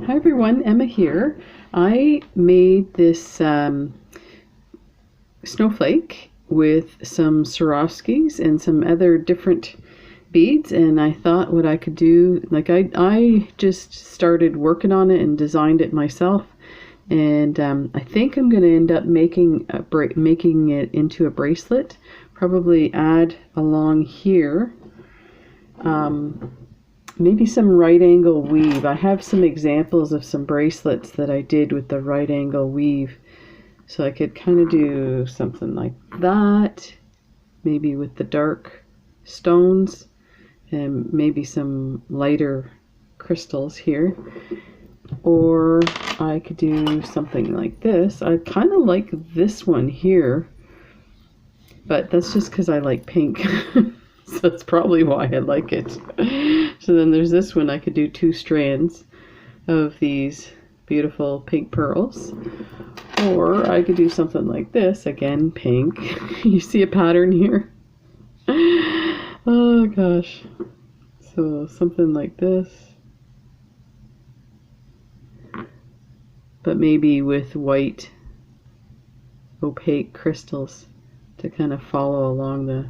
Hi everyone, Emma here. I made this snowflake with some Swarovskis and some other different beads, and I thought what I could do, like I just started working on it and designed it myself, and I think I'm going to end up making it into a bracelet. Probably add along here. Maybe some right angle weave. I have some examples of some bracelets that I did with the right angle weave. So I could kind of do something like that, maybe with the dark stones and maybe some lighter crystals here. Or I could do something like this. I kind of like this one here, but that's just because I like pink. So that's probably why I like it. So then there's this one. I could do 2 strands of these beautiful pink pearls. Or I could do something like this. Again, pink. You see a pattern here? Oh gosh. So something like this. But maybe with white opaque crystals to kind of follow along the...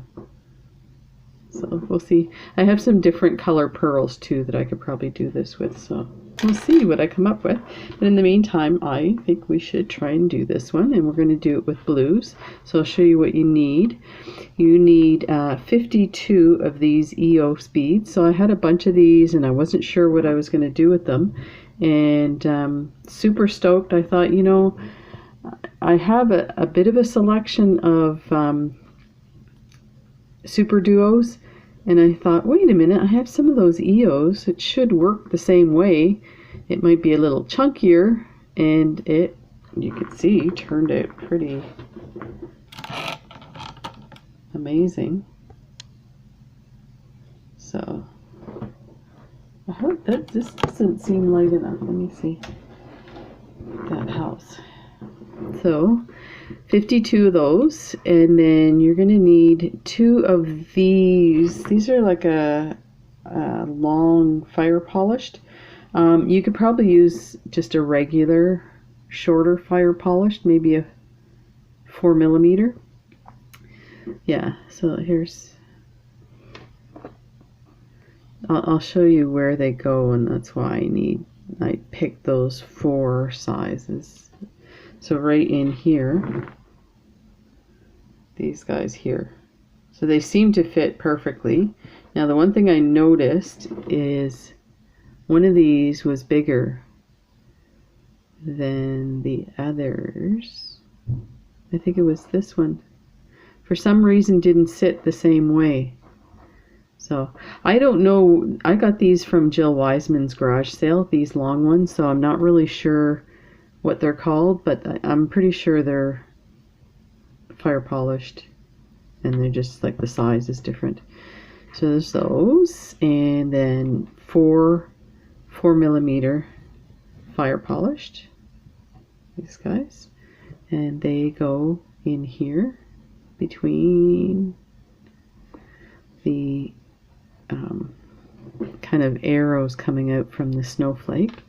So we'll see. I have some different color pearls too that I could probably do this with, so we'll see what I come up with. But in the meantime, I think we should try and do this one, and we're going to do it with blues. So I'll show you what you need. You need 52 of these EOS beads. So I had a bunch of these and I wasn't sure what I was going to do with them, and super stoked. I thought, you know, I have a bit of a selection of super duos, and I thought, wait a minute, I have some of those EOS. It should work the same way. It might be a little chunkier, and it, you can see, turned out pretty amazing. So I hope that this doesn't seem light enough. Let me see. That helps. So 52 of those, and then you're going to need 2 of these. These are like a long fire polished. You could probably use just a regular shorter fire polished, maybe a 4mm. Yeah, so here's, I'll show you where they go, and that's why I picked those 4 sizes. So right in here, these guys here. So they seem to fit perfectly. Now the one thing I noticed is one of these was bigger than the others. I think it was this one. For some reason didn't sit the same way. So I don't know. I got these from Jill Wiseman's garage sale, these long ones, so I'm not really sure what they're called, but I'm pretty sure they're fire polished, and they're just like the size is different. So there's those, and then 4mm fire polished, these guys, and they go in here between the kind of arrows coming out from the snowflake.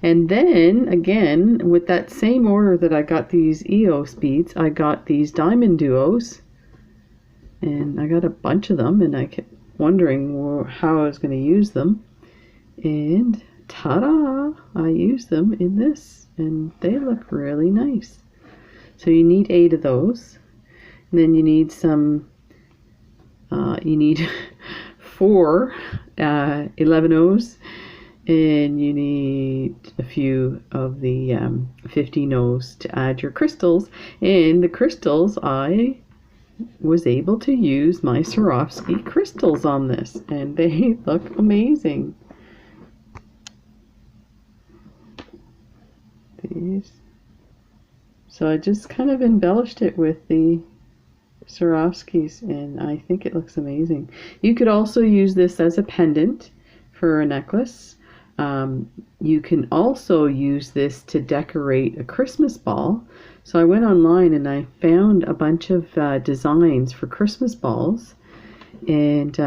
And then again, with that same order that I got these EOS beads, I got these diamond duos, and I got a bunch of them, and I kept wondering how I was going to use them, and ta-da, I used them in this, and they look really nice. So you need 8 of those, and then you need some, you need 4 11Os, and you need a few of the 50Os to add your crystals. And the crystals, I was able to use my Swarovski crystals on this, and they look amazing. These. So I just kind of embellished it with the Swarovskis, and I think it looks amazing. You could also use this as a pendant for a necklace. You can also use this to decorate a Christmas ball. So I went online and I found a bunch of designs for Christmas balls, and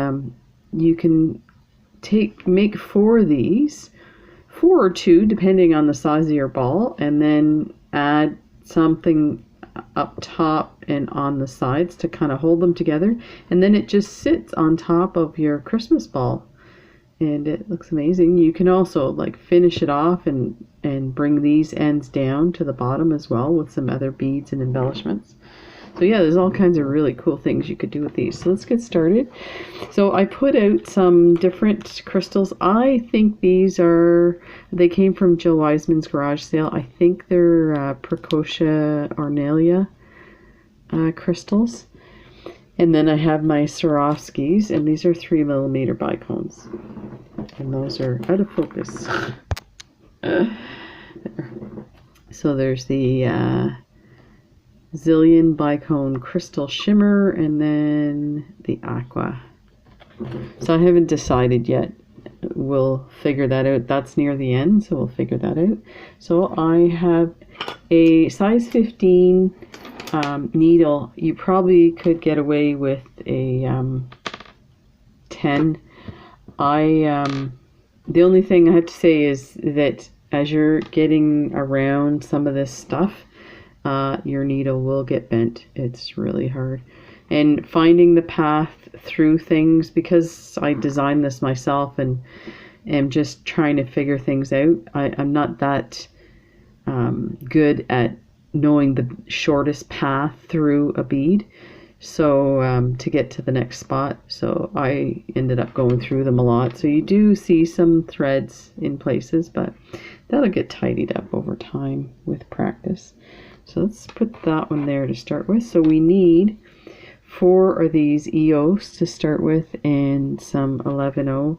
you can make 4 of these. 4 or 2 depending on the size of your ball, and then add something up top and on the sides to kind of hold them together, and then it just sits on top of your Christmas ball and it looks amazing. You can also like finish it off and bring these ends down to the bottom as well with some other beads and embellishments. So yeah, there's all kinds of really cool things you could do with these. So let's get started. So I put out some different crystals. I think they came from Jill Wiseman's garage sale. I think they're Precocia Ornelia crystals. And then I have my Swarovskis, and these are 3mm bicones. And those are out of focus. So there's the Zillion Bicone Crystal Shimmer, and then the Aqua. So I haven't decided yet. We'll figure that out. That's near the end, so we'll figure that out. So I have a size 15 needle. You probably could get away with a 10. The only thing I have to say is that as you're getting around some of this stuff, your needle will get bent. It's really hard. And finding the path through things, because I designed this myself and am just trying to figure things out, I'm not that good at knowing the shortest path through a bead, so to get to the next spot. So I ended up going through them a lot. So you do see some threads in places, but that'll get tidied up over time with practice. So let's put that one there to start with. So we need 4 of these EOS to start with and some 11O,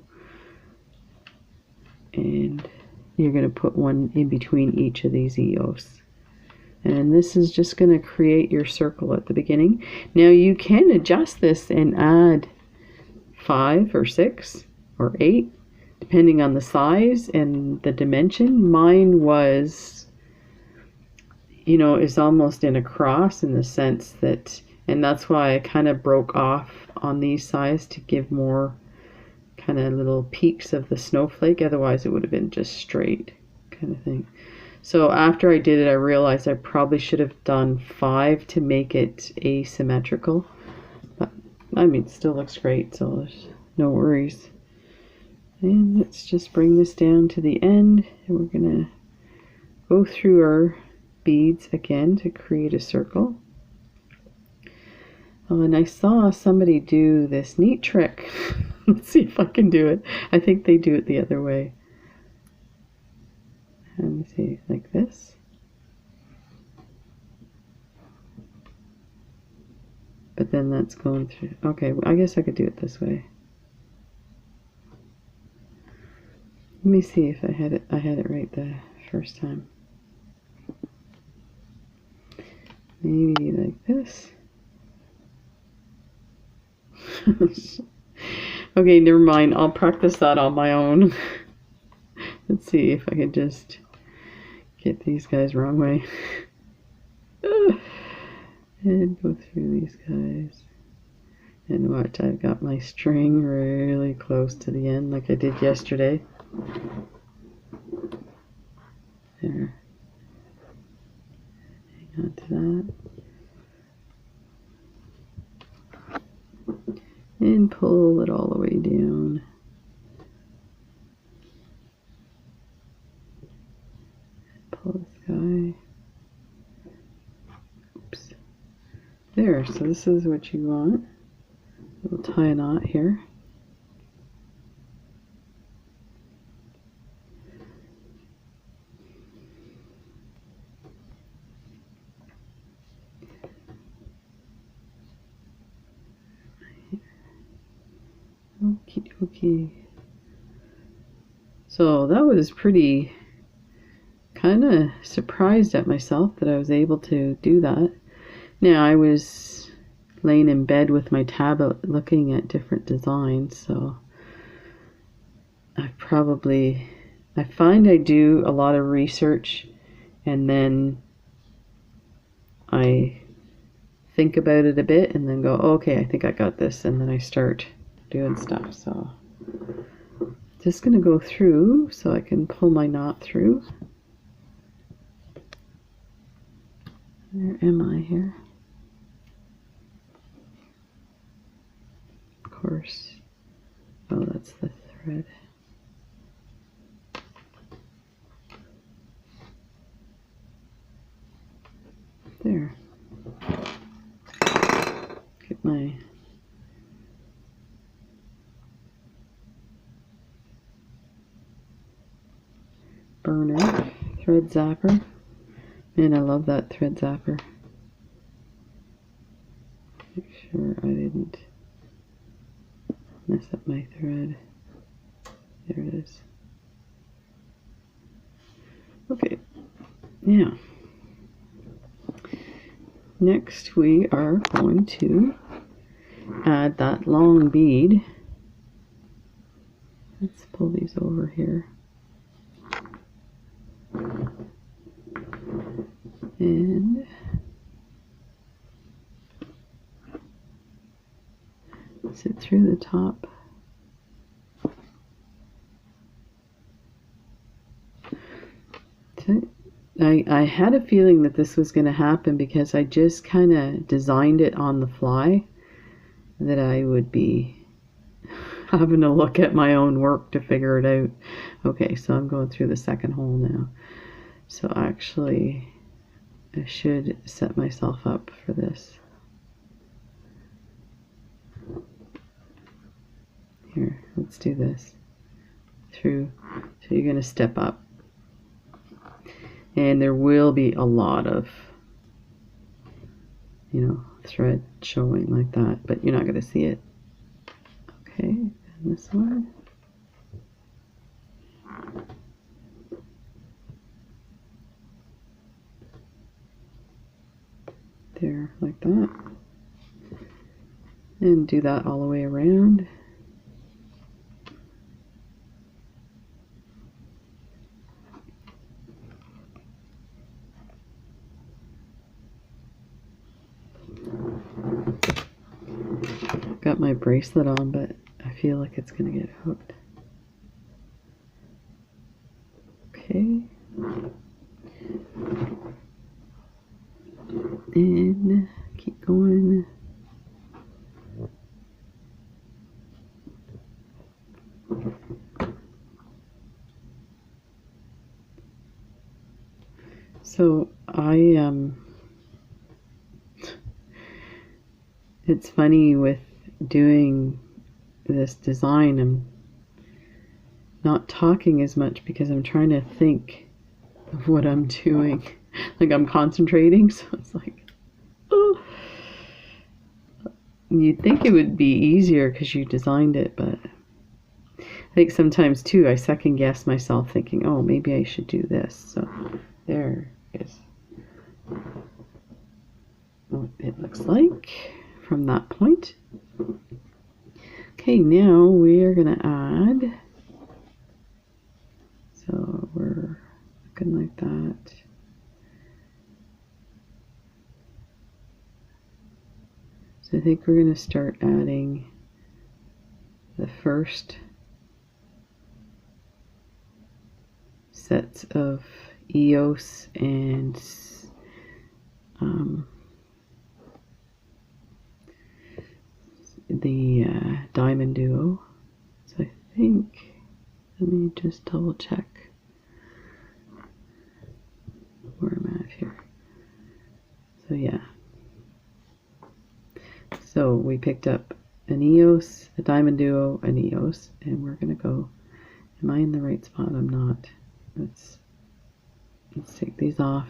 and you're going to put one in between each of these EOS. And this is just going to create your circle at the beginning. Now you can adjust this and add 5 or 6 or 8, depending on the size and the dimension. Mine was, is almost in a cross in the sense that, and that's why I kind of broke off on these sides to give more kind of little peaks of the snowflake. Otherwise it would have been just straight kind of thing. So after I did it, I realized I probably should have done 5 to make it asymmetrical. But I mean, it still looks great, so there's no worries. And let's just bring this down to the end, and we're gonna go through our beads again to create a circle. Oh, and I saw somebody do this neat trick. Let's see if I can do it. I think they do it the other way. Let me see, like this. But then that's going through. Okay, well, I guess I could do it this way. Let me see if I had it right the first time. Maybe like this. Okay, never mind. I'll practice that on my own. Let's see if I could just get these guys wrong way. And go through these guys. And watch, I've got my string really close to the end like I did yesterday. There. Hang on to that. And pull it all the way down. Pull this guy. Oops. There, so this is what you want. We'll tie a knot here. Okie dokie. So that was pretty, kind of surprised at myself that I was able to do that. Now I was laying in bed with my tablet looking at different designs, so I find I do a lot of research and then I think about it a bit and then go, okay, I think I got this, and then I start doing stuff. So just going to go through so I can pull my knot through. Where am I here? Of course. Oh, that's the thread. There. Get my burner, thread zapper. Man, I love that thread zapper. Make sure I didn't mess up my thread. There it is. Okay, now, next we are going to add that long bead. Let's pull these over here. And sit through the top. So I had a feeling that this was going to happen because I just kind of designed it on the fly, that I would be having to look at my own work to figure it out. Okay, so I'm going through the second hole now. So actually, I should set myself up for this. Here, let's do this. Through, so you're going to step up. And there will be a lot of, you know, thread showing like that, but you're not going to see it. Okay, and this one. There, like that. And do that all the way around. Got my bracelet on, but I feel like it's gonna get hooked. Okay. And keep going. So it's funny with doing this design, I'm not talking as much because I'm trying to think of what I'm doing. Like I'm concentrating, so it's like, oh. You'd think it would be easier because you designed it, but I think sometimes too I second guess myself thinking, oh, maybe I should do this. So there is what it looks like from that point. Okay, now we are going to add, so we're looking like that. So I think we're going to start adding the first sets of EOS and the diamond duo. So I think, let me just double check where I'm at here. So yeah, so we picked up an EOS, a diamond duo, an EOS, and we're gonna go, am I in the right spot? I'm not. Let's take these off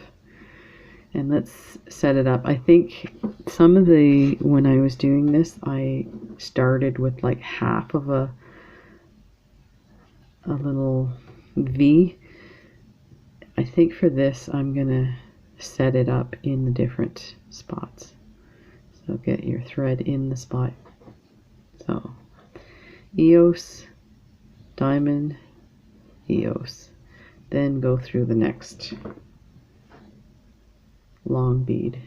and let's set it up. I think some of the, when I was doing this, I started with like half of a little V. I think for this I'm gonna set it up in the different spots. So get your thread in the spot. So EOS, diamond, EOS. Then go through the next long bead.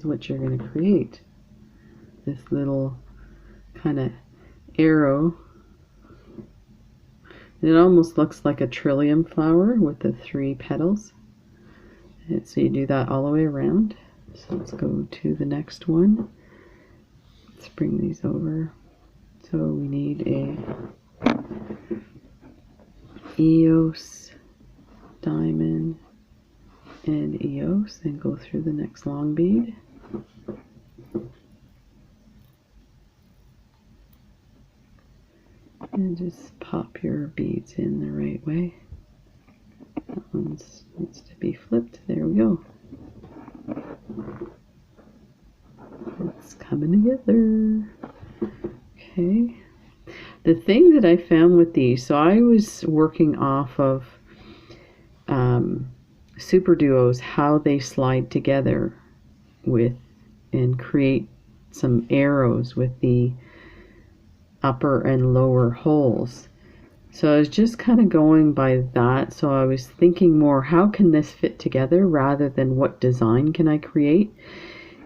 is what you're going to create. This little kind of arrow. It almost looks like a trillium flower with the 3 petals. And so you do that all the way around. So let's go to the next one. Let's bring these over. So we need a EOS, diamond, and EOS, then go through the next long bead. And just pop your beads in the right way. That one needs to be flipped. There we go. It's coming together. Okay. The thing that I found with these, so I was working off of Super Duos, how they slide together with and create some arrows with the upper and lower holes. So I was just kind of going by that. So I was thinking more, how can this fit together rather than what design can I create?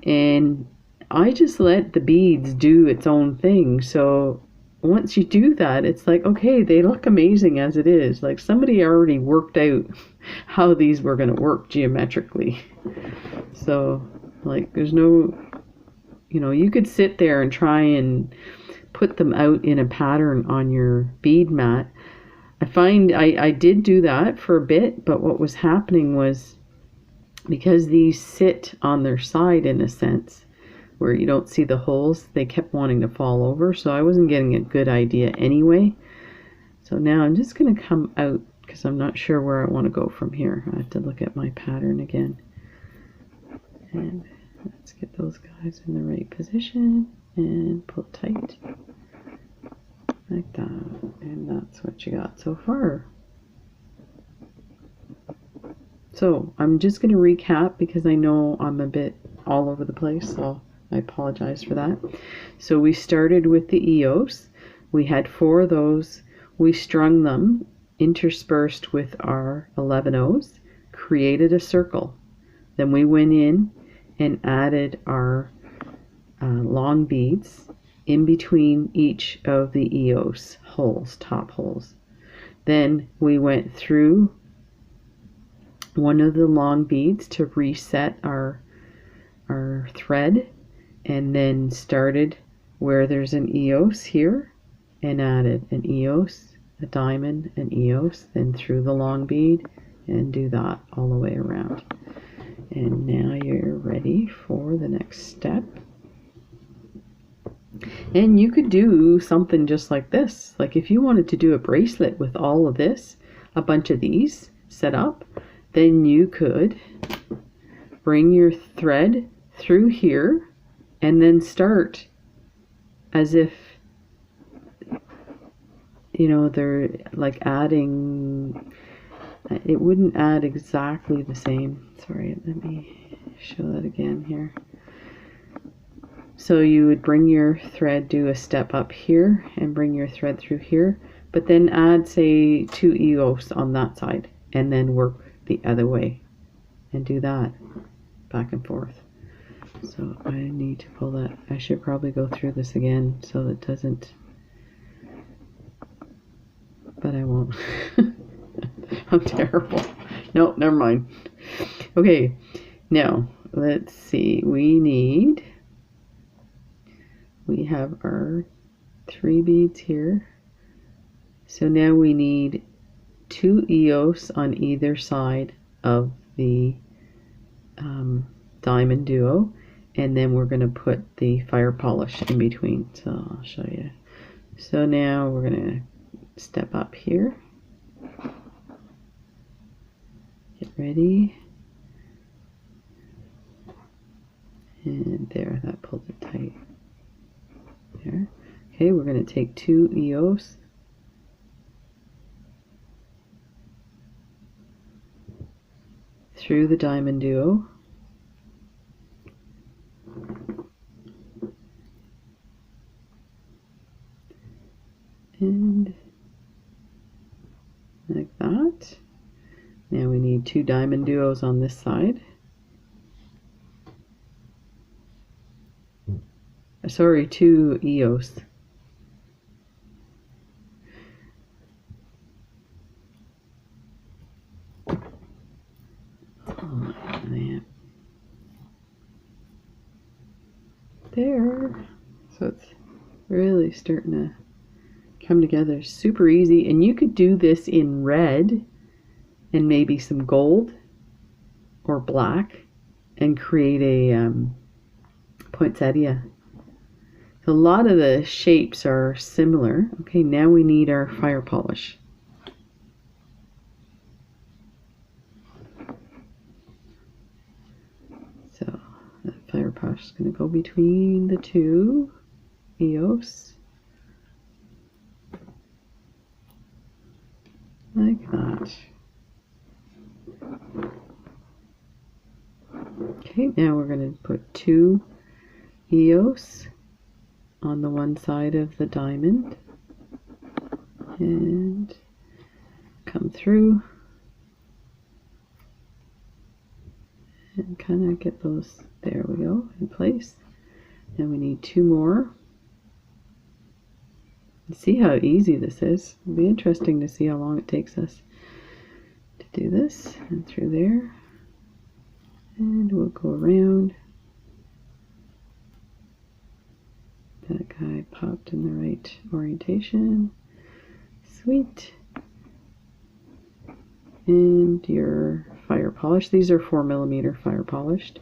And I just let the beads do its own thing. So once you do that, it's like, okay, they look amazing as it is. Like somebody already worked out how these were going to work geometrically. So like there's no, you know, you could sit there and try and put them out in a pattern on your bead mat. I find I did do that for a bit, but what was happening was, because these sit on their side in a sense where you don't see the holes, they kept wanting to fall over, so I wasn't getting a good idea anyway. So now I'm just going to come out because I'm not sure where I want to go from here. I have to look at my pattern again. And let's get those guys in the right position and pull tight. Like that, and that's what you got so far. So I'm just going to recap because I know I'm a bit all over the place, so I apologize for that. So we started with the EOS. We had 4 of those. We strung them interspersed with our 11 O's, created a circle. Then we went in and added our long beads in between each of the EOS holes, top holes. Then we went through one of the long beads to reset our thread, and then started where there's an EOS here and added an EOS, a diamond, an EOS, then through the long bead and do that all the way around. And now you're ready for the next step. And you could do something just like this. Like if you wanted to do a bracelet with all of this, a bunch of these set up, then you could bring your thread through here and then start as if, you know, they're like adding, it wouldn't add exactly the same. Sorry, let me show that again here. So you would bring your thread, do a step up here and bring your thread through here, but then add say 2 EOS on that side and then work the other way and do that back and forth. So I need to pull that. I should probably go through this again so that it doesn't, but I won't. I'm terrible. No, never mind. Okay, now let's see. We have our 3 beads here. So now we need 2 EOS on either side of the diamond duo, and then we're going to put the fire polish in between. So I'll show you. So now we're going to step up here. Get ready. And there, that pulls it tight. There. Okay, we're going to take 2 EOS. Through the diamond duo. And like that. Now we need 2 diamond duos on this side. sorry, 2 EOS. There. So it's really starting to come together. Super easy. And you could do this in red and maybe some gold or black and create a poinsettia. So a lot of the shapes are similar. Okay, now we need our fire polish. So that fire polish is going to go between the 2 EOS. Like that. Okay, now we're going to put 2 EOS on the one side of the diamond and come through and kind of get those, there we go, in place. Now we need 2 more. See how easy this is. It'll be interesting to see how long it takes us to do this. And through there. And we'll go around. That guy popped in the right orientation. Sweet. And your fire polish. These are 4mm fire polished.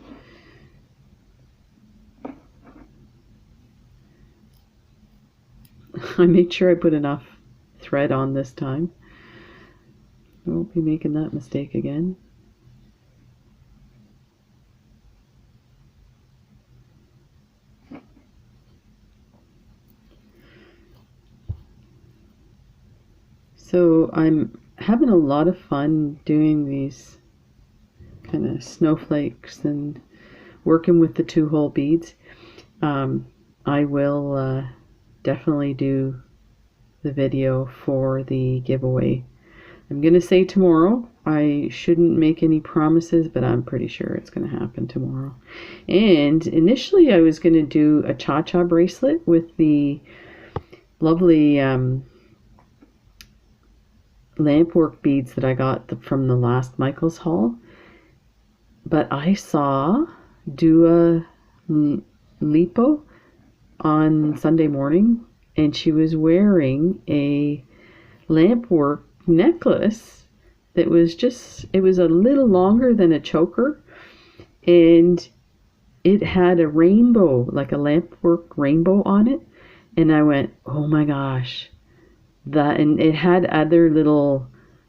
I made sure I put enough thread on this time. I won't be making that mistake again. So I'm having a lot of fun doing these kind of snowflakes and working with the 2-hole beads. I will definitely do the video for the giveaway. I'm going to say tomorrow. I shouldn't make any promises, but I'm pretty sure it's going to happen tomorrow. And initially I was going to do a cha-cha bracelet with the lovely lampwork beads that I got from the last Michael's haul. But I saw Dua Lipo on Sunday morning, and she was wearing a lampwork necklace that was just, it was a little longer than a choker, and it had a rainbow, like a lampwork rainbow on it. And I went, oh my gosh, that, and it had other little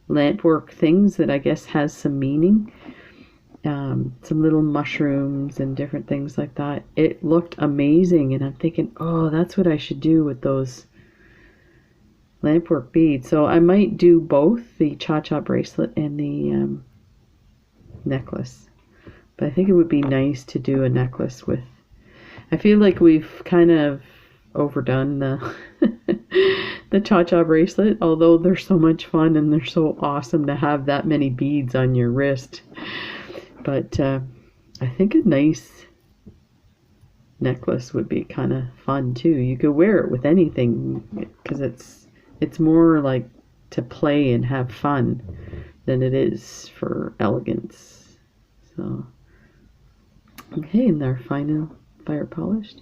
lampwork things that I guess has some meaning. Some little mushrooms and different things like that. It looked amazing, and I'm thinking, oh, that's what I should do with those lampwork beads. So I might do both the cha-cha bracelet and the necklace. But I think it would be nice to do a necklace with, I feel like we've kind of overdone the the cha-cha bracelet, although they're so much fun and they're so awesome to have that many beads on your wrist. But I think a nice necklace would be kind of fun too. You could wear it with anything because it's more like to play and have fun than it is for elegance. So, okay, and they're final fire polished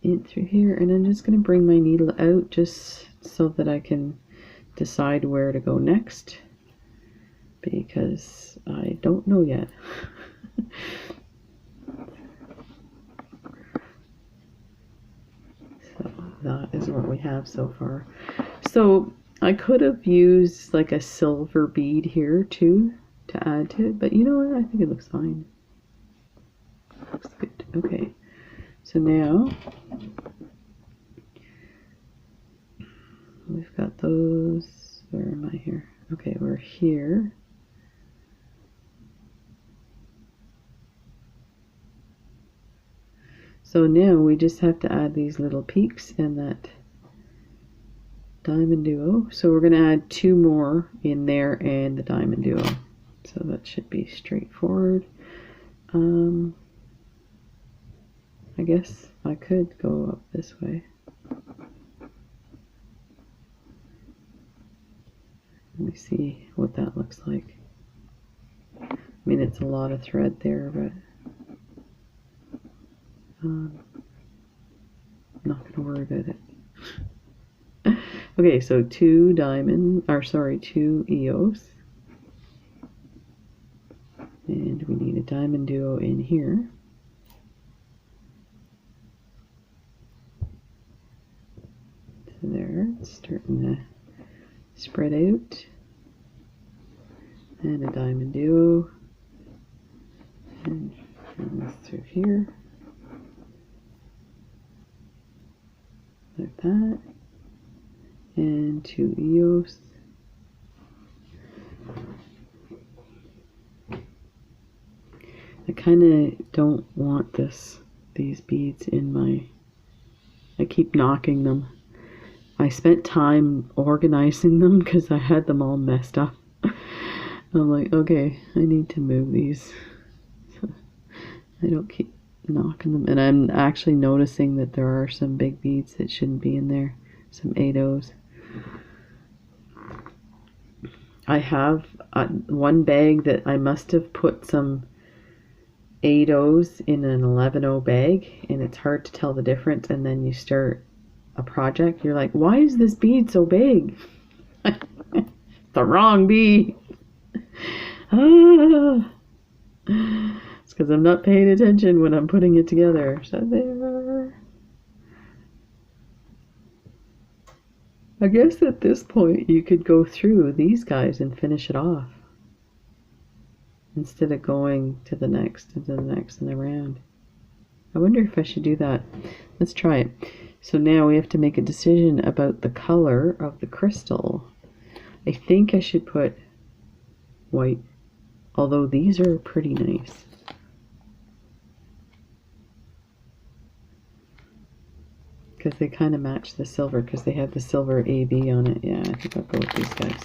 in through here, and I'm just going to bring my needle out just so that I can decide where to go next, because I don't know yet. So that is what we have so far. So I could have used like a silver bead here too to add to it, but you know what, I think it looks fine. Looks good. Okay, so now we've got those, where am I here? Okay, we're here. So now we just have to add these little peaks and that diamond duo. So we're going to add 2 more in there and the diamond duo. So that should be straightforward. I guess I could go up this way. Let me see what that looks like. I mean, it's a lot of thread there, but I'm not going to worry about it. Okay, so 2 EOS. And we need a diamond duo in here. So there, it's starting to spread out. And a diamond duo. And run this through here. Like that. And 2 EOS. I kind of don't want these beads in my, I keep knocking them. I spent time organizing them because I had them all messed up. I'm like, okay, I need to move these. I don't keep knocking them. And I'm actually noticing that there are some big beads that shouldn't be in there. Some 8/0s. I have one bag that I must have put some 8/0s in an 11/0 bag, and it's hard to tell the difference. And then you start a project, you're like, why is this bead so big? The wrong bead. It's because I'm not paying attention when I'm putting it together. So there. I guess at this point you could go through these guys and finish it off instead of going to the next and to the next and around. I wonder if I should do that. Let's try it. So now we have to make a decision about the color of the crystal. I think I should put white, although these are pretty nice. Because they kind of match the silver, because they have the silver AB on it. Yeah, I think I'll go with these guys.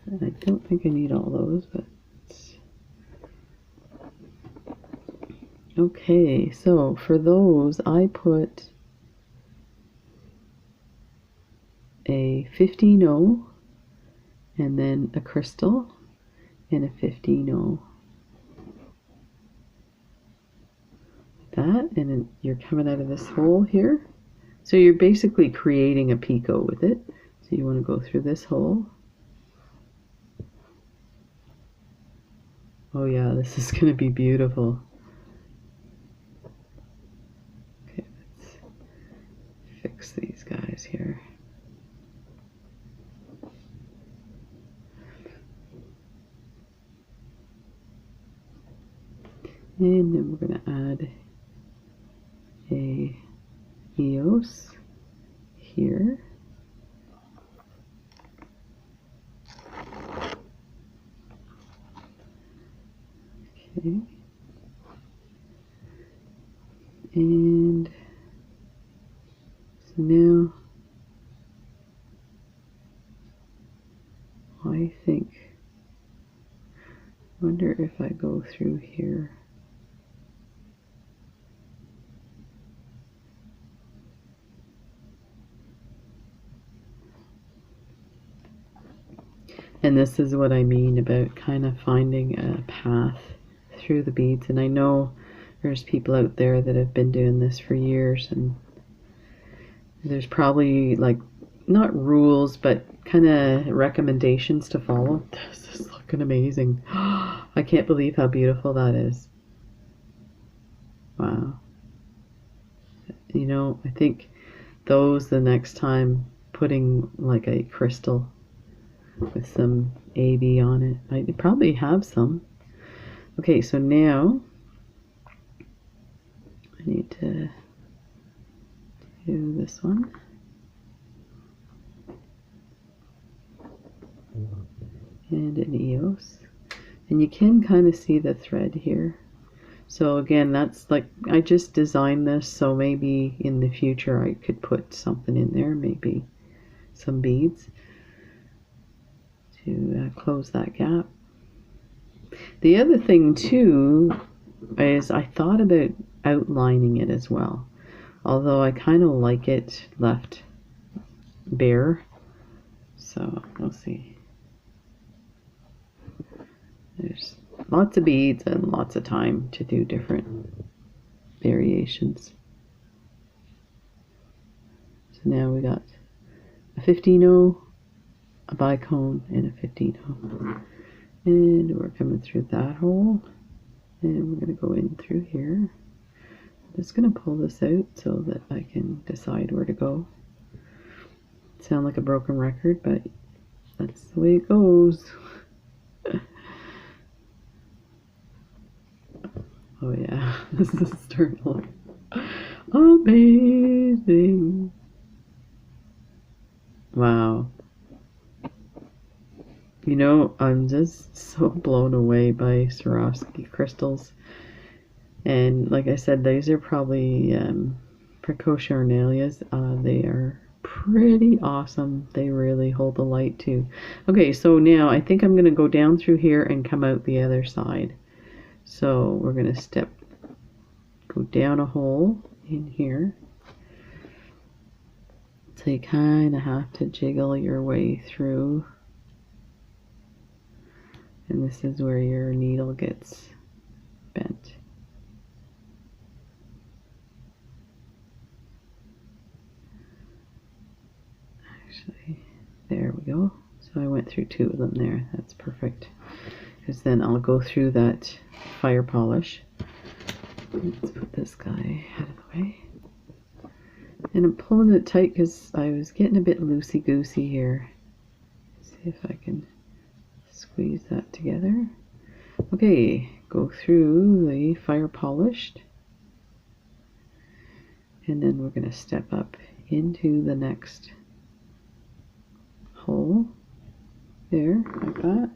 And I don't think I need all those, but okay, so for those I put a 15/0 and then a crystal and a 15/0. That, and then you're coming out of this hole here. So you're basically creating a picot with it. So you want to go through this hole. Oh yeah, this is going to be beautiful. Okay, let's fix these guys here. And then we're going to add a EOS here. Okay. And so now I wonder if I go through here. And this is what I mean about kind of finding a path through the beads. And I know there's people out there that have been doing this for years, and there's probably like not rules but kind of recommendations to follow. This is looking amazing. I can't believe how beautiful that is. Wow. You know, I think those the next time, putting like a crystal with some AB on it. I probably have some. Okay, so now I need to do this one. And an EOS. And you can kind of see the thread here. So again, that's like, I just designed this, so maybe in the future I could put something in there, maybe some beads to close that gap. The other thing too is I thought about outlining it as well. Although I kind of like it left bare. So we'll see. There's lots of beads and lots of time to do different variations. So now we got a 15-0, a bicone, and a 15-0. And we're coming through that hole. And we're going to go in through here. I'm just going to pull this out so that I can decide where to go. Sound like a broken record, but that's the way it goes. Oh yeah, this is starting to look amazing. Wow. You know, I'm just so blown away by Swarovski crystals. And like I said, these are probably Precocernalias. They are pretty awesome. They really hold the light too. Okay, so now I think I'm going to go down through here and come out the other side. So we're going to go down a hole in here. So you kind of have to jiggle your way through. And this is where your needle gets bent. Actually, there we go. So I went through 2 of them there. That's perfect. Because then I'll go through that fire polish. Let's put this guy out of the way. And I'm pulling it tight because I was getting a bit loosey-goosey here. Let's see if I can squeeze that together. Okay, go through the fire polished. And then we're going to step up into the next hole. There, like that.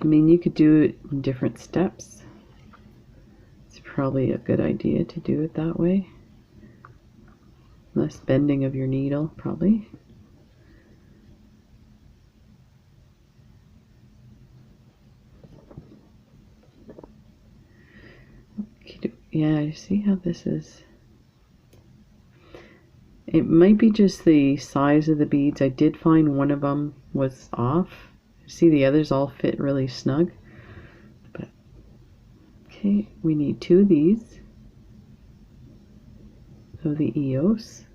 I mean, you could do it in different steps. It's probably a good idea to do it that way. Less bending of your needle, probably. Yeah, you see how this is? It might be just the size of the beads. I did find one of them was off. See, the others all fit really snug. But okay, we need 2 of these. Of the EOS.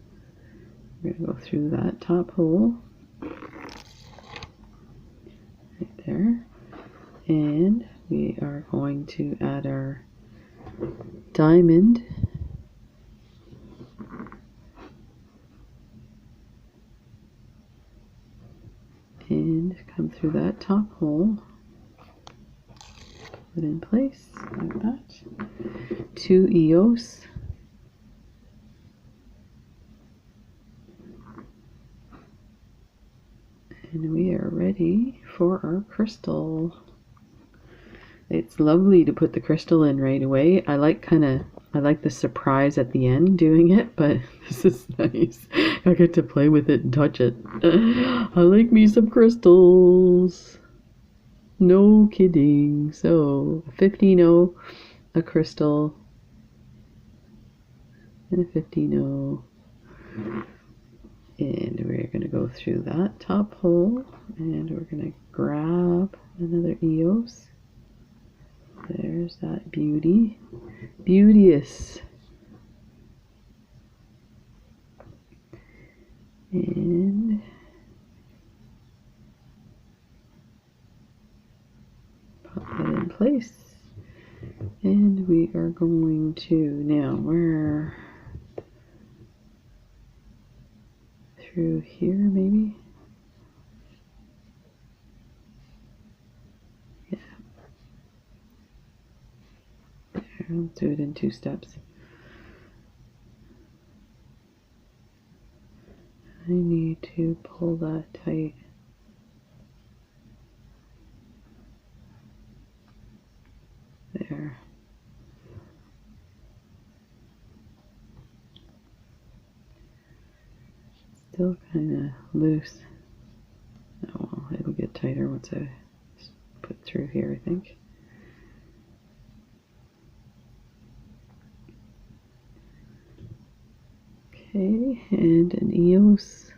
We're going to go through that top hole. Right there. And we are going to add our diamond. And come through that top hole. Put it in place like that. 2 EOS. And we are ready for our crystal. It's lovely to put the crystal in right away. I like the surprise at the end doing it, but this is nice. I get to play with it and touch it. I like me some crystals. No kidding. So 15-0, a crystal, and a 15-0. And we're going to go through that top hole, and we're going to grab another EOS. There's that beauty. Beauteous. And pop that in place. And we are going to, now we're through here maybe. Yeah. There, I'll do it in 2 steps. I need to pull that tight. There. Still kind of loose. Oh well, it'll get tighter once I put through here, I think. Okay, and an EOS.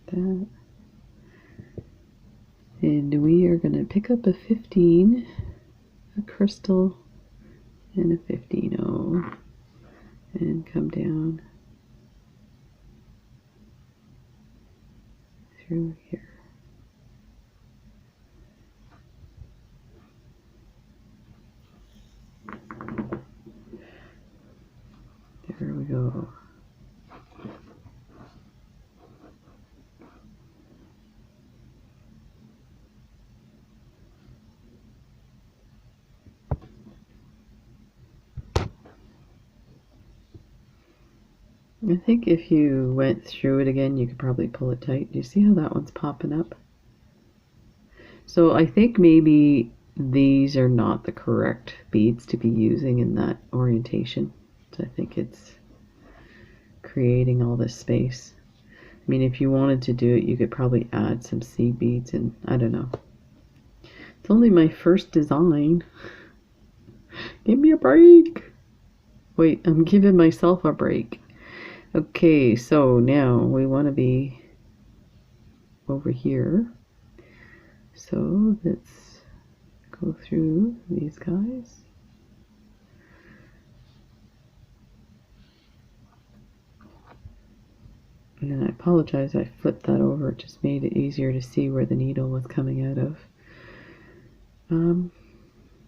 That. And we are going to pick up a 15, a crystal, and a 15-0, and come down through here. There we go. I think if you went through it again, you could probably pull it tight. Do you see how that one's popping up? So I think maybe these are not the correct beads to be using in that orientation. So I think it's creating all this space. I mean, if you wanted to do it, you could probably add some seed beads, and I don't know. It's only my first design. Give me a break. Wait, I'm giving myself a break. Okay, so now we want to be over here. So let's go through these guys. And then I apologize, I flipped that over. It just made it easier to see where the needle was coming out of.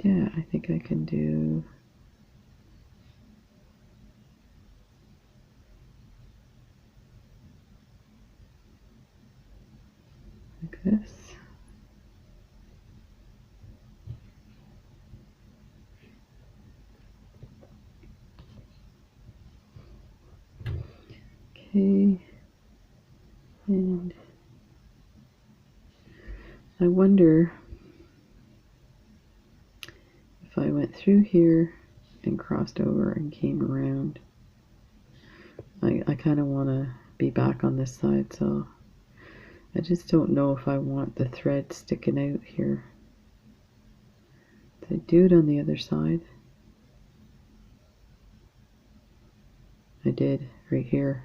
Yeah, I think I can do like this. Okay, and I wonder if I went through here and crossed over and came around. I kind of want to be back on this side, so I just don't know if I want the thread sticking out here. Did I do it on the other side? I did, right here.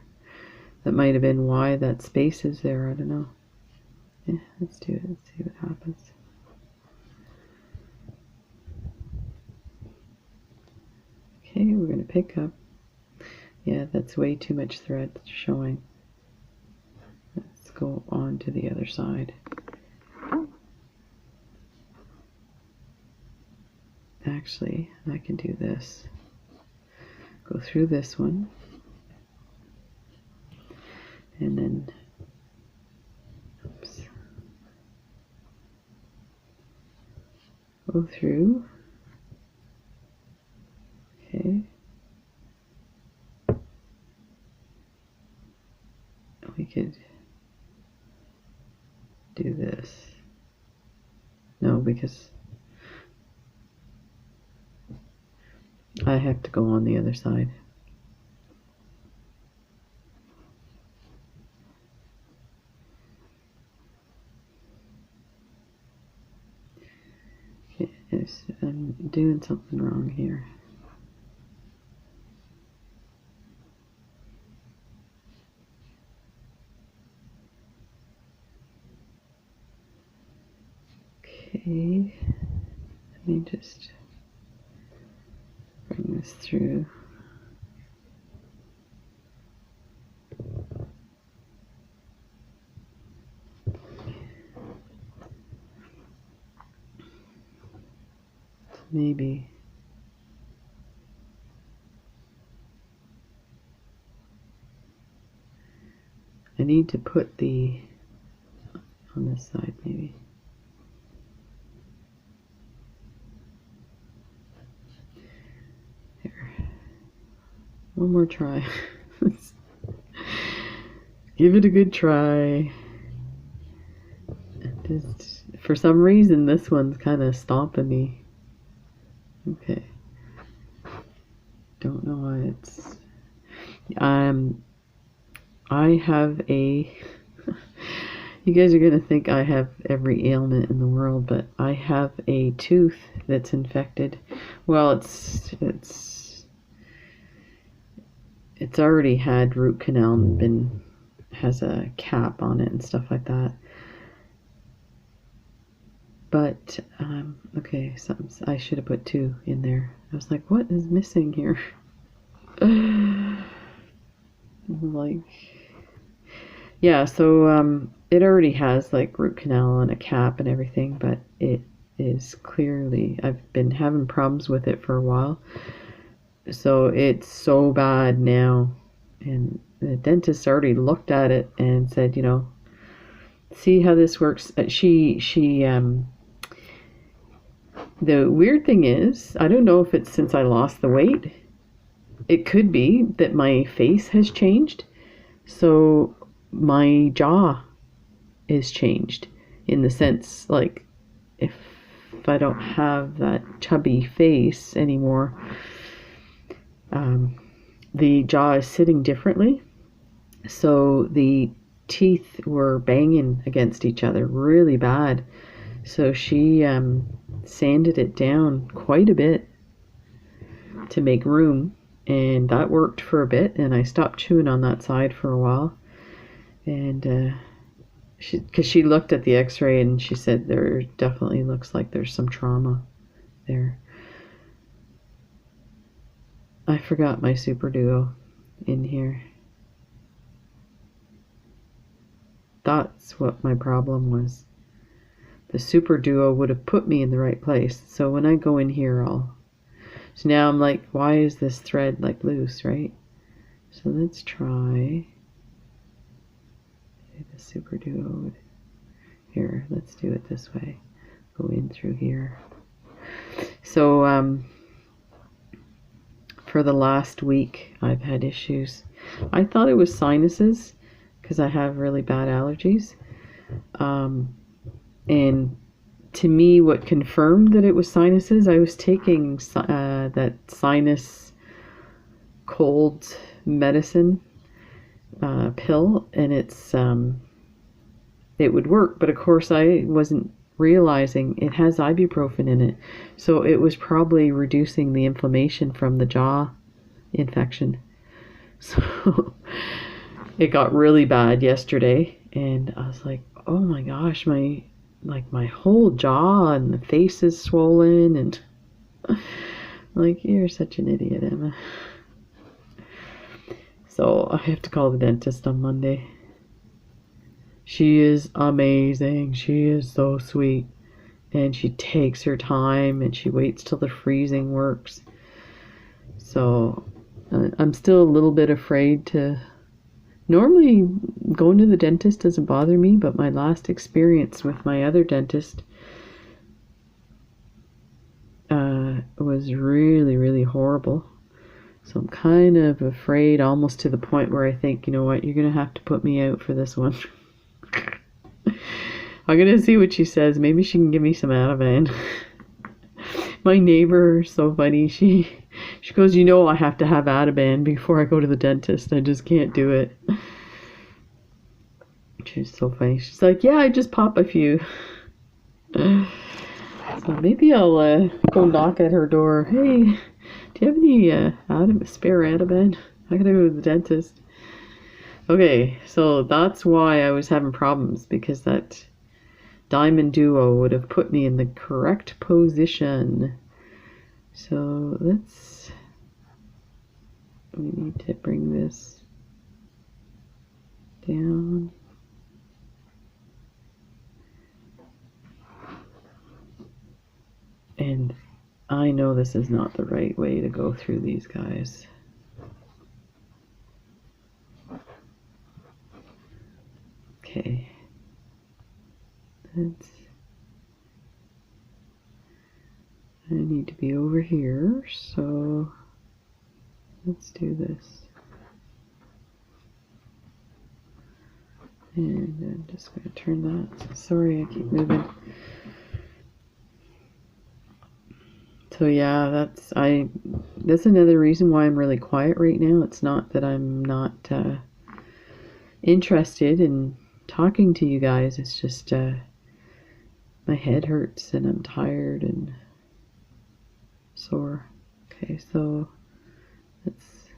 That might have been why that space is there, I don't know. Yeah, let's do it, let's see what happens. Okay, we're going to pick up. Yeah, that's way too much thread showing. Let's go on to the other side. Actually, I can do this. Go through this one. And then, oops, go through. Okay. We could do this. No, because I have to go on the other side. Okay, I'm doing something wrong here. Okay, let me just bring this through. Maybe I need to put the on this side, maybe. There. One more try. Give it a good try. Just, for some reason, this one's kind of stomping me. Okay. Don't know why it's... I have a You guys are going to think I have every ailment in the world, but I have a tooth that's infected. Well, it's already had root canal and has a cap on it and stuff like that. But, okay, I should have put 2 in there. I was like, what is missing here? Like, yeah, so, it already has, like, root canal and a cap and everything, but it is clearly, I've been having problems with it for a while. So it's so bad now. And the dentist already looked at it and said, see how this works. The weird thing is, I don't know if it's since I lost the weight. It could be that my face has changed. So my jaw is changed in the sense, like, if I don't have that chubby face anymore, the jaw is sitting differently. So the teeth were banging against each other really bad. So she sanded it down quite a bit to make room, and that worked for a bit, and I stopped chewing on that side for a while. And because she looked at the x-ray and she said there definitely looks like there's some trauma there. I forgot my Super Duo in here. That's what my problem was. The Super Duo would have put me in the right place. So when I go in here, so now I'm like, why is this thread like loose, right? So let's try the Super Duo. Here, let's do it this way. Go in through here. So, for the last week, I've had issues. I thought it was sinuses because I have really bad allergies. And to me, what confirmed that it was sinuses, I was taking that sinus cold medicine pill, and it would work. But of course, I wasn't realizing it has ibuprofen in it. So it was probably reducing the inflammation from the jaw infection. So it got really bad yesterday, and I was like, oh my gosh, my whole jaw and the face is swollen, and like, you're such an idiot, Emma. So I have to call the dentist on Monday. She is amazing. She is so sweet. And she takes her time and she waits till the freezing works. So I'm still a little bit afraid to... Normally going to the dentist doesn't bother me, but my last experience with my other dentist was really, really horrible. So I'm kind of afraid, almost to the point where I think, you know what, you're going to have to put me out for this one. I'm going to see what she says. Maybe she can give me some Ativan. My neighbor is so funny. She goes, I have to have Ativan before I go to the dentist. I just can't do it. She's so funny. She's like, yeah, I just pop a few. So maybe I'll go knock at her door. Hey, do you have any spare Ativan? I gotta go to the dentist. Okay, so that's why I was having problems, because that Diamond Duo would have put me in the correct position. So we need to bring this down. And I know this is not the right way to go through these guys. Okay. I need to be over here, so let's do this. And I'm just going to turn that. Sorry, I keep moving. So yeah, that's another reason why I'm really quiet right now. It's not that I'm not interested in talking to you guys. It's just my head hurts and I'm tired and sore. Okay, so let's,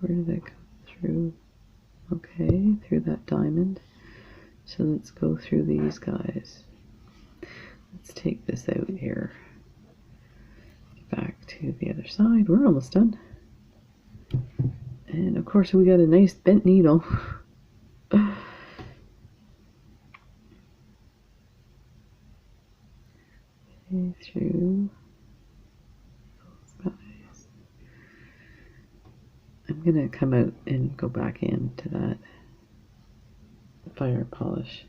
where did I go through? Okay, through that diamond. So let's go through these guys. Let's take this out here. Back to the other side. We're almost done. And of course we got a nice bent needle. Okay, through those guys. I'm gonna come out and go back into that fire polish.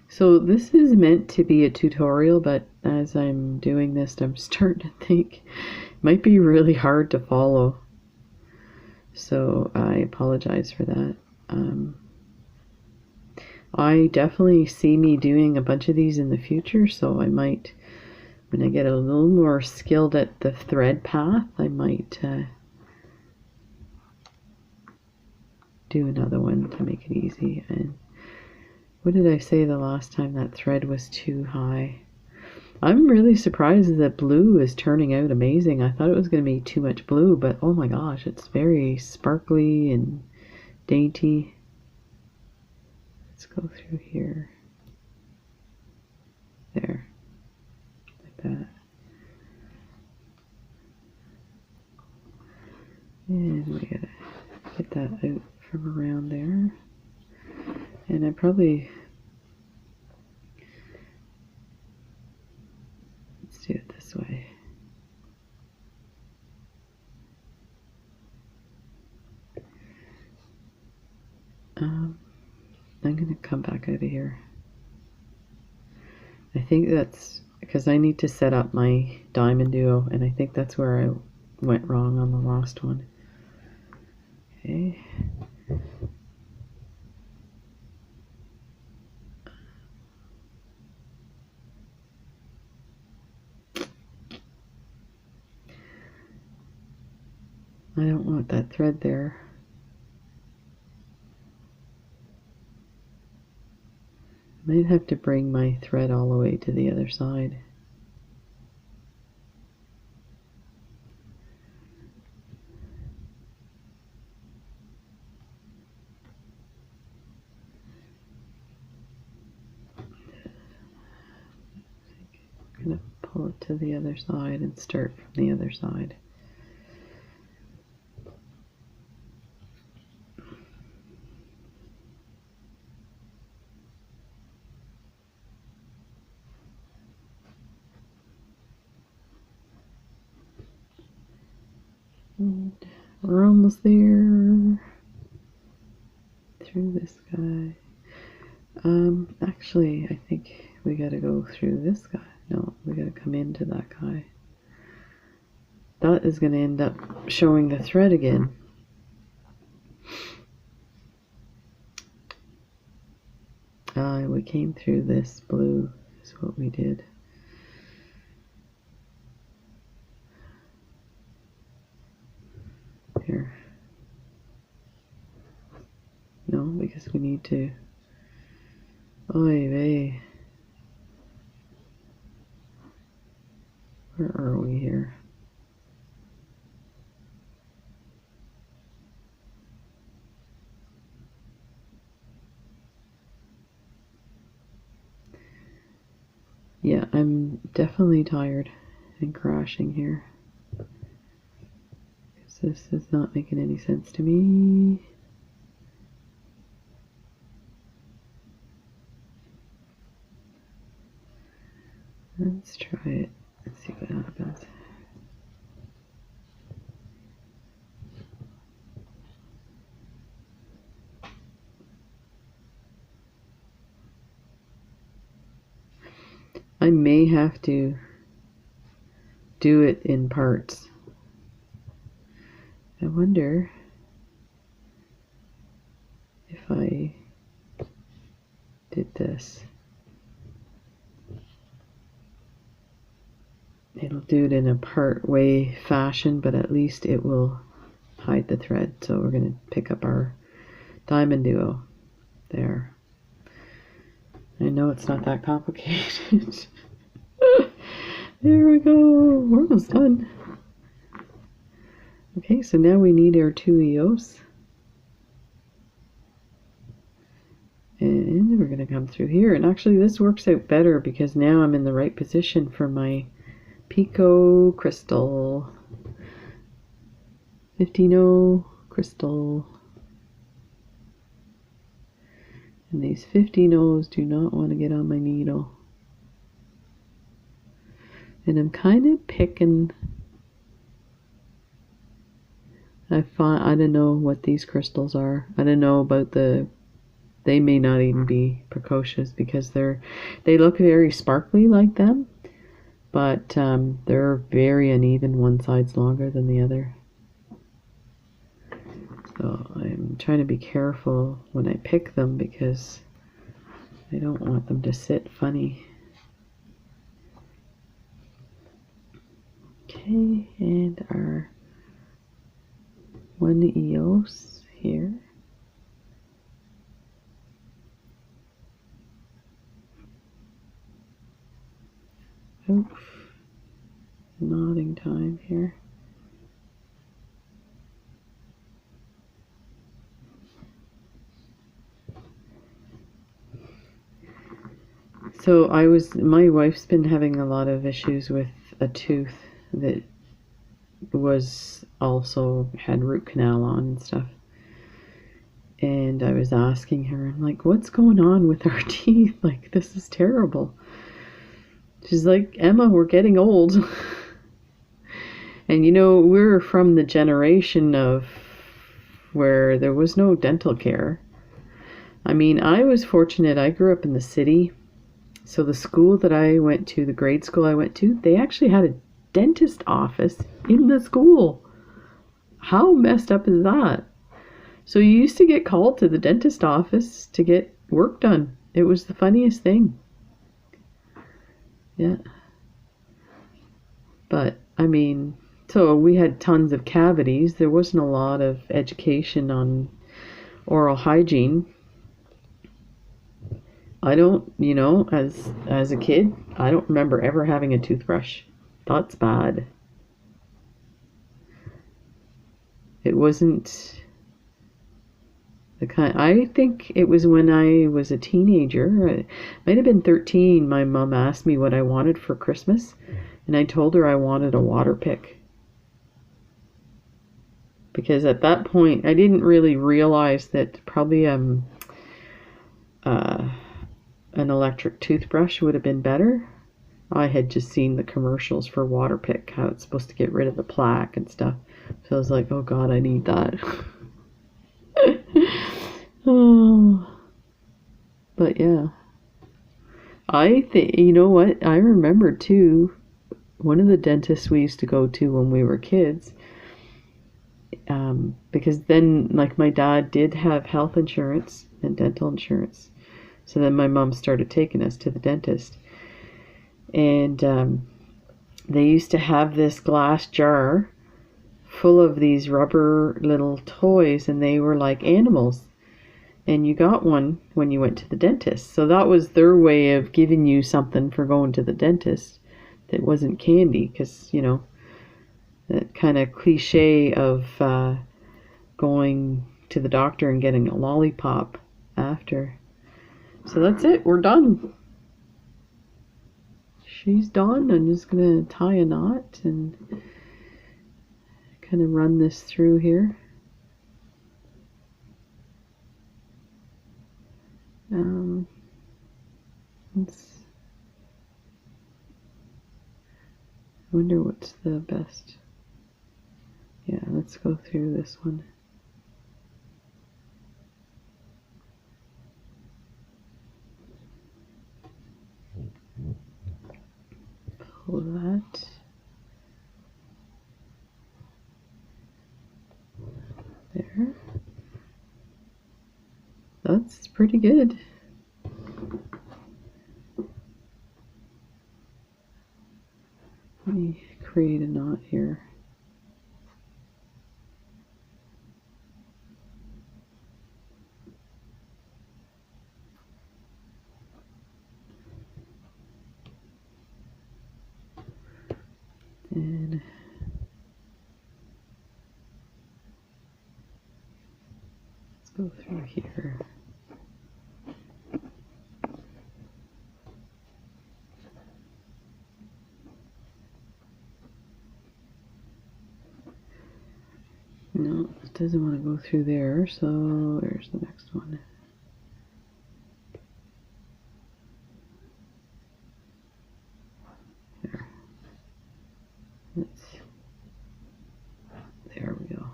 So this is meant to be a tutorial, but as I'm doing this, I'm starting to think it might be really hard to follow. So I apologize for that. I definitely see me doing a bunch of these in the future, so I might, when I get a little more skilled at the thread path, I might do another one to make it easy. And what did I say the last time that thread was too high? I'm really surprised that blue is turning out amazing. I thought it was going to be too much blue, but oh my gosh, it's very sparkly and dainty. Let's go through here. There. Like that. And we gotta get that out from around there. And I probably, let's do it this way. I'm going to come back out of here. I think that's because I need to set up my diamond duo, and I think that's where I went wrong on the last one. Okay. I don't want that thread there. I might have to bring my thread all the way to the other side. I'm going to pull it to the other side and start from the other side. And we're almost there. Through this guy. Actually, I think we gotta go through this guy. No, we gotta come into that guy. That is gonna end up showing the thread again. We came through this blue, is what we did. Here. No, because we need to. Oy vey. Where are we here? Yeah, I'm definitely tired and crashing here. Because this is not making any sense to me. Let's try it. Let's see what happens. I may have to do it in parts. I wonder if I did this. it'll do it in a part way fashion, but at least it will hide the thread. So we're going to pick up our diamond duo there. I know it's not that complicated. There we go. We're almost done. Okay, so now we need our 2 EOS. And we're going to come through here. And actually this works out better because now I'm in the right position for my Pico crystal. 15-0 crystal. And these 15-0s do not want to get on my needle. And I'm kind of picking. I don't know what these crystals are. I don't know about they may not even be precocious because they look very sparkly like them, but they're very uneven. One side's longer than the other. So I'm trying to be careful when I pick them because I don't want them to sit funny. Okay, and our 1 EOS here. Oof, nodding time here. So my wife's been having a lot of issues with a tooth that was also had root canal on and stuff. And I was asking her, I'm like, what's going on with our teeth? Like, this is terrible. She's like, Emma, we're getting old. And you know, we're from the generation of where there was no dental care. I mean, I was fortunate. I grew up in the city. So the school that I went to, the grade school I went to, they actually had a dentist office in the school. How messed up is that? So you used to get called to the dentist office to get work done. It was the funniest thing. Yeah. But, I mean, so we had tons of cavities. There wasn't a lot of education on oral hygiene. I don't, you know, as a kid, I don't remember ever having a toothbrush. That's bad. It wasn't the kind. I think it was when I was a teenager. I might have been 13. My mom asked me what I wanted for Christmas, and I told her I wanted a water pick. Because at that point, I didn't really realize that probably an electric toothbrush would have been better. I had just seen the commercials for Waterpik, how it's supposed to get rid of the plaque and stuff. So I was like, oh God, I need that. Oh, but yeah. I think, you know what? I remember too, one of the dentists we used to go to when we were kids, because then, like, my dad did have health insurance and dental insurance. So then my mom started taking us to the dentist. And they used to have this glass jar full of these rubber little toys, and they were like animals. And you got one when you went to the dentist. So that was their way of giving you something for going to the dentist that wasn't candy, because, you know, that kind of cliche of going to the doctor and getting a lollipop after. So that's it. We're done. She's done. I'm just going to tie a knot and kind of run this through here. I wonder what's the best. Yeah, let's go through this one. Pull that. There. That's pretty good. Let me create a knot here. And let's go through here. No, it doesn't want to go through there, so there's the next one. There. There we go.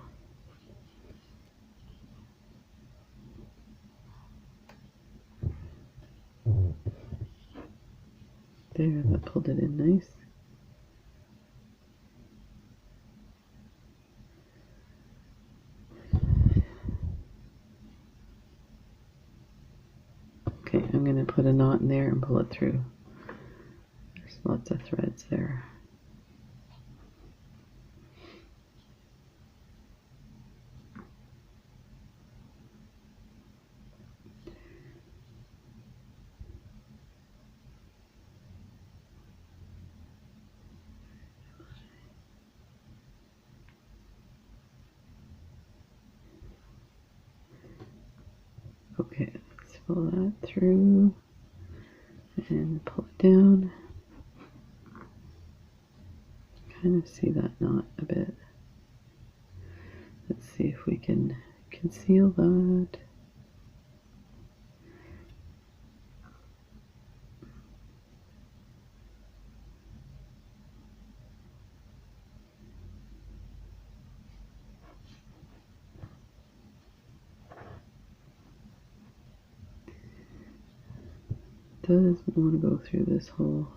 There, that pulled it in nice. Okay, I'm going to put a knot in there and pull it through. There's lots of threads there. Okay, let's pull that through and pull it down. Kind of see that knot a bit. Let's see if we can conceal that. Doesn't want to go through this hole.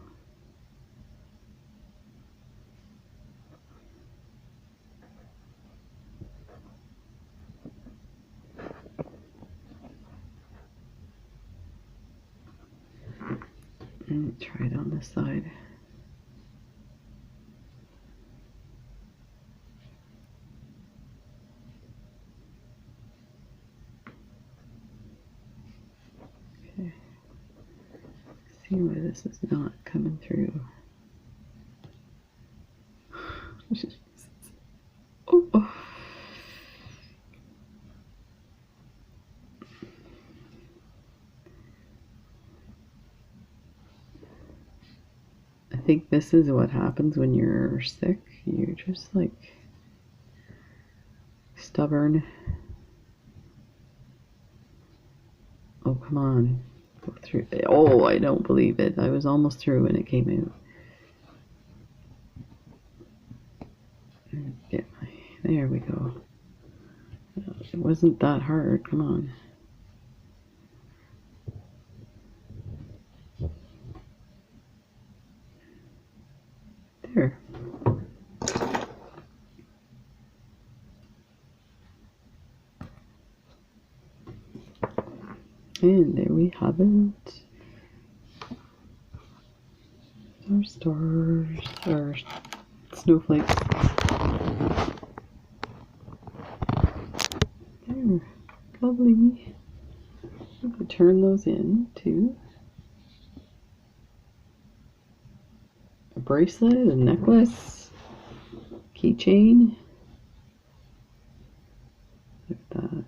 And try it on this side. Okay. See why this is not coming through. Oh. I think this is what happens when you're sick. You're just like stubborn. Oh, come on. Go through. Oh, I don't believe it. I was almost through when it came out. There we go. It wasn't that hard. Come on. There. And there we have it. Our stars, our snowflakes. There, lovely. We could turn those into a bracelet, a necklace, keychain. Look at that.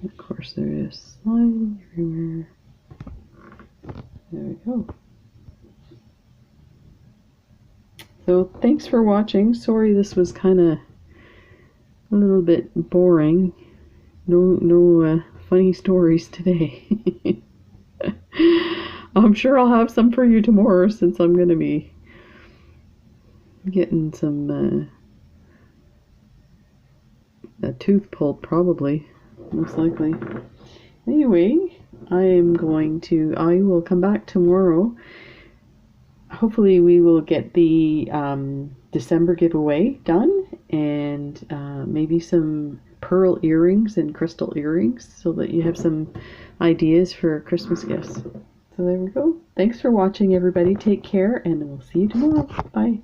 And of course, there is sliding everywhere. There we go. So thanks for watching. Sorry this was kind of a little bit boring. No funny stories today. I'm sure I'll have some for you tomorrow since I'm going to be getting some a tooth pulled probably, most likely. Anyway, I will come back tomorrow. Hopefully we will get the December giveaway done, and maybe some pearl earrings and crystal earrings so that you have some ideas for Christmas gifts. So there we go. Thanks for watching, everybody. Take care, and we'll see you tomorrow. Bye.